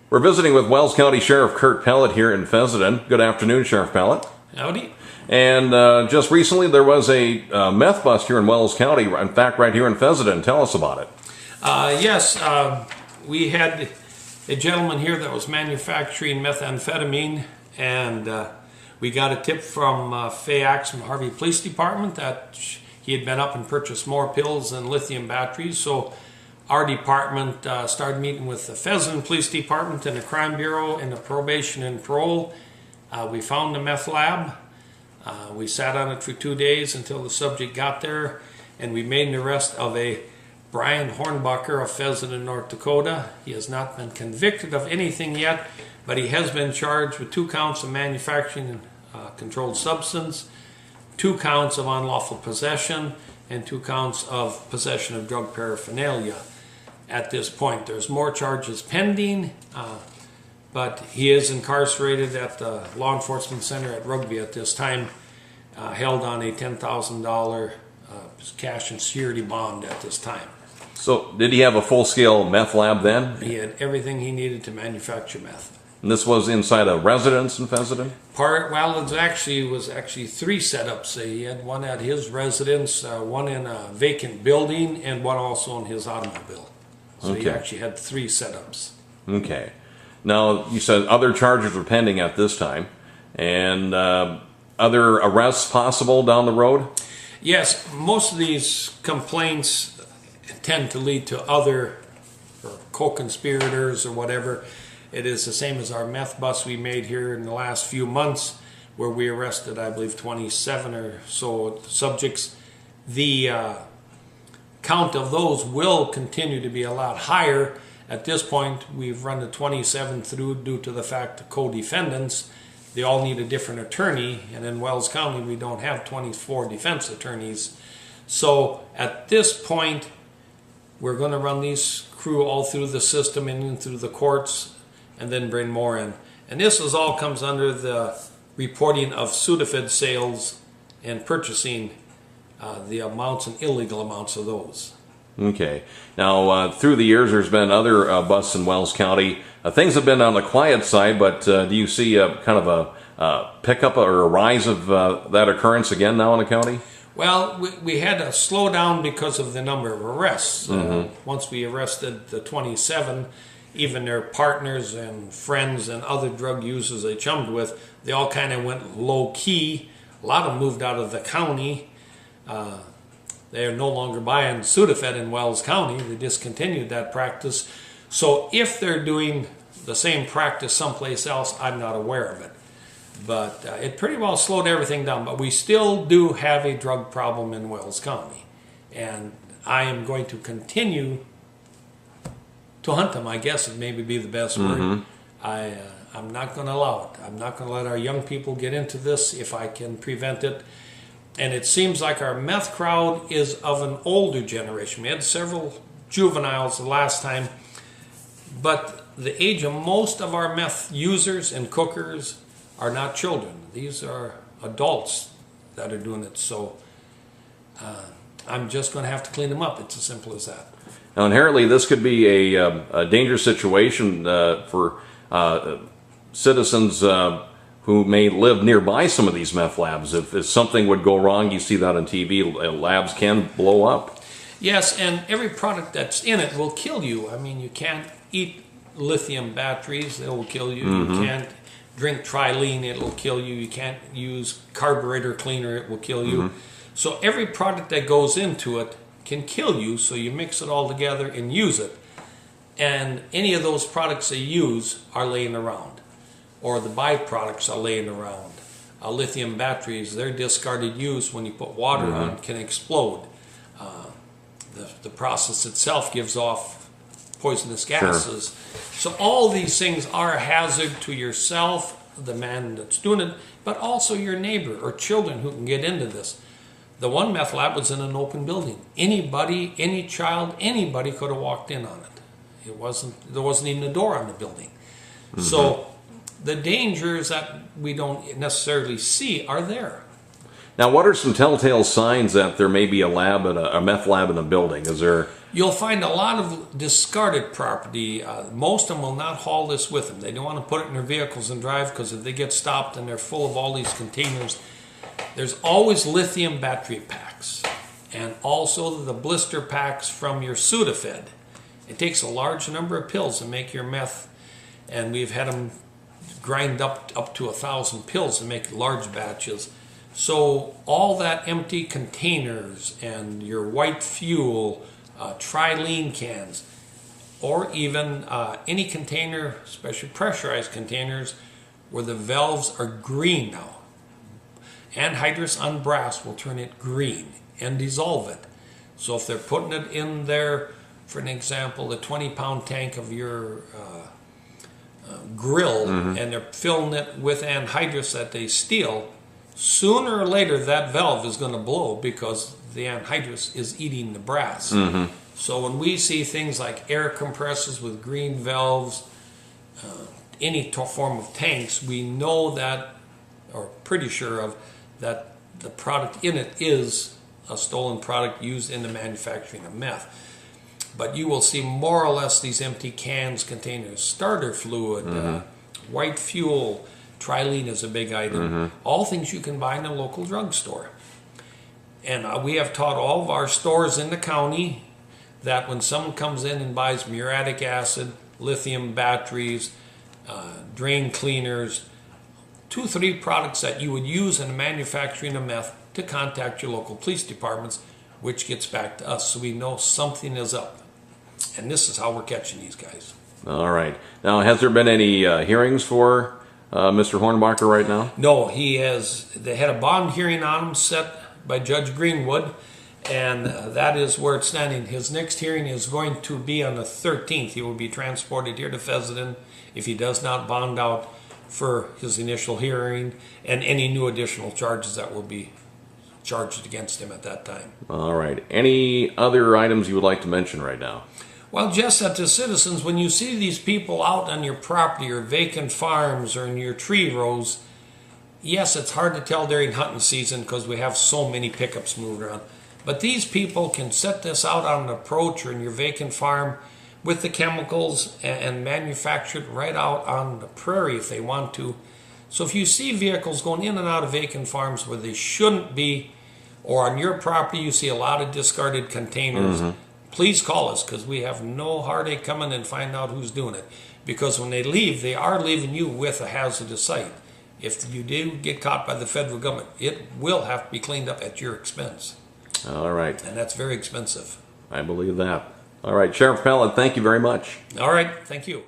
We're visiting with Wells County Sheriff Curt Pellett here in Fessenden. Good afternoon, Sheriff Pellett. Howdy. And just recently there was a meth bust here in Wells County, in fact right here in Fessenden. Tell us about it. Yes, we had a gentleman here that was manufacturing methamphetamine, and we got a tip from Fayax and Harvey Police Department that he had been up and purchased more pills and lithium batteries. So our department started meeting with the Fessenden Police Department and the Crime Bureau and the Probation and Parole. We found the meth lab. We sat on it for 2 days until the subject got there, and we made an arrest of a Brian Hornbucker of Fessenden, North Dakota. He has not been convicted of anything yet, but he has been charged with 2 counts of manufacturing controlled substance, 2 counts of unlawful possession, and 2 counts of possession of drug paraphernalia. At this point, there's more charges pending, but he is incarcerated at the Law Enforcement Center at Rugby at this time, held on a $10,000 cash and security bond at this time. So did he have a full-scale meth lab then? He had everything he needed to manufacture meth. And this was inside a residence in Fessenden? Well, it was actually 3 setups. He had one at his residence, one in a vacant building, and one also in his automobile. So Okay. he actually had 3 setups. Okay. Now, you said other charges were pending at this time, and other arrests possible down the road? Yes, most of these complaints tend to lead to other co-conspirators or whatever. It is the same as our meth bust we made here in the last few months, where we arrested, I believe, 27 or so subjects. The count of those will continue to be a lot higher. At this point, we've run the 27 through due to the fact that co-defendants, they all need a different attorney, and in Wells County we don't have 24 defense attorneys. So at this point, we're going to run these crew all through the system and in through the courts, and then bring more in. And this all comes under the reporting of Sudafed sales and purchasing the amounts and illegal amounts of those. Okay. Now, through the years, there's been other busts in Wells County. Things have been on the quiet side, but do you see kind of a pickup or a rise of that occurrence again now in the county? Well, we had to slow down because of the number of arrests. Once we arrested the 27, even their partners and friends and other drug users they chummed with, they all kind of went low-key. A lot of them moved out of the county. They are no longer buying Sudafed in Wells County. They discontinued that practice. So if they're doing the same practice someplace else, I'm not aware of it. But it pretty well slowed everything down. But we still do have a drug problem in Wells County. And I am going to continue to hunt them, I guess would maybe be the best word. I'm not going to allow it. I'm not going to let our young people get into this if I can prevent it. And it seems like our meth crowd is of an older generation. We had several juveniles the last time, but the age of most of our meth users and cookers are not children. These are adults that are doing it. So I'm just going to have to clean them up. It's as simple as that. Now, inherently, this could be a dangerous situation for citizens who may live nearby some of these meth labs. If something would go wrong, you see that on TV, labs can blow up. Yes, and every product that's in it will kill you. I mean, you can't eat lithium batteries, they will kill you. You can't drink Trilene, it will kill you. You can't use carburetor cleaner, it will kill you. So every product that goes into it can kill you, so you mix it all together and use it. And any of those products they use are laying around, or the byproducts are laying around. Lithium batteries, they're discarded use when you put water on, can explode. The process itself gives off poisonous gases. So all these things are a hazard to yourself, the man that's doing it, but also your neighbor or children who can get into this. The one meth lab was in an open building. Anybody, any child, anybody could have walked in on it. There wasn't even a door on the building. So the dangers that we don't necessarily see are there. Now, what are some telltale signs that there may be a lab, a meth lab in a building? Is there... You'll find a lot of discarded property. Most of them will not haul this with them. They don't want to put it in their vehicles and drive, because if they get stopped and they're full of all these containers, there's always lithium battery packs, and also the blister packs from your Sudafed. It takes a large number of pills to make your meth, and we've had them grind up to 1,000 pills to make large batches. So all that empty containers and your white fuel, trilene cans, or even any container, especially pressurized containers, where the valves are green now. Anhydrous on brass will turn it green and dissolve it. So if they're putting it in there, for an example, the 20-pound tank of your grill, and they're filling it with anhydrous that they steal, sooner or later that valve is going to blow, because the anhydrous is eating the brass. So when we see things like air compressors with green valves, any form of tanks, we know that, or pretty sure of, that the product in it is a stolen product used in the manufacturing of meth. But you will see more or less these empty cans, containers, starter fluid, white fuel, trilene is a big item, all things you can buy in a local drugstore. And we have taught all of our stores in the county that when someone comes in and buys muriatic acid, lithium batteries, drain cleaners, 2-3 products that you would use in the manufacturing of meth, to contact your local police departments, which gets back to us, so we know something is up. And this is how we're catching these guys. All right. Now, has there been any hearings for Mr. Hornbacher right now? No, he has. They had a bond hearing on him set by Judge Greenwood, and that is where it's standing. His next hearing is going to be on the 13th. He will be transported here to Fessenden if he does not bond out for his initial hearing, and any new additional charges that will be charged against him at that time. All right. Any other items you would like to mention right now? Well, just that to citizens, when you see these people out on your property or vacant farms or in your tree rows, yes, it's hard to tell during hunting season because we have so many pickups moving around. But these people can set this out on an approach or in your vacant farm with the chemicals and manufacture it right out on the prairie if they want to. So if you see vehicles going in and out of vacant farms where they shouldn't be, or on your property you see a lot of discarded containers, please call us, because we have no heartache coming and find out who's doing it. Because when they leave, they are leaving you with a hazardous site. If you do get caught by the federal government, it will have to be cleaned up at your expense. All right. And that's very expensive. I believe that. All right, Sheriff Pellett, thank you very much. All right, thank you.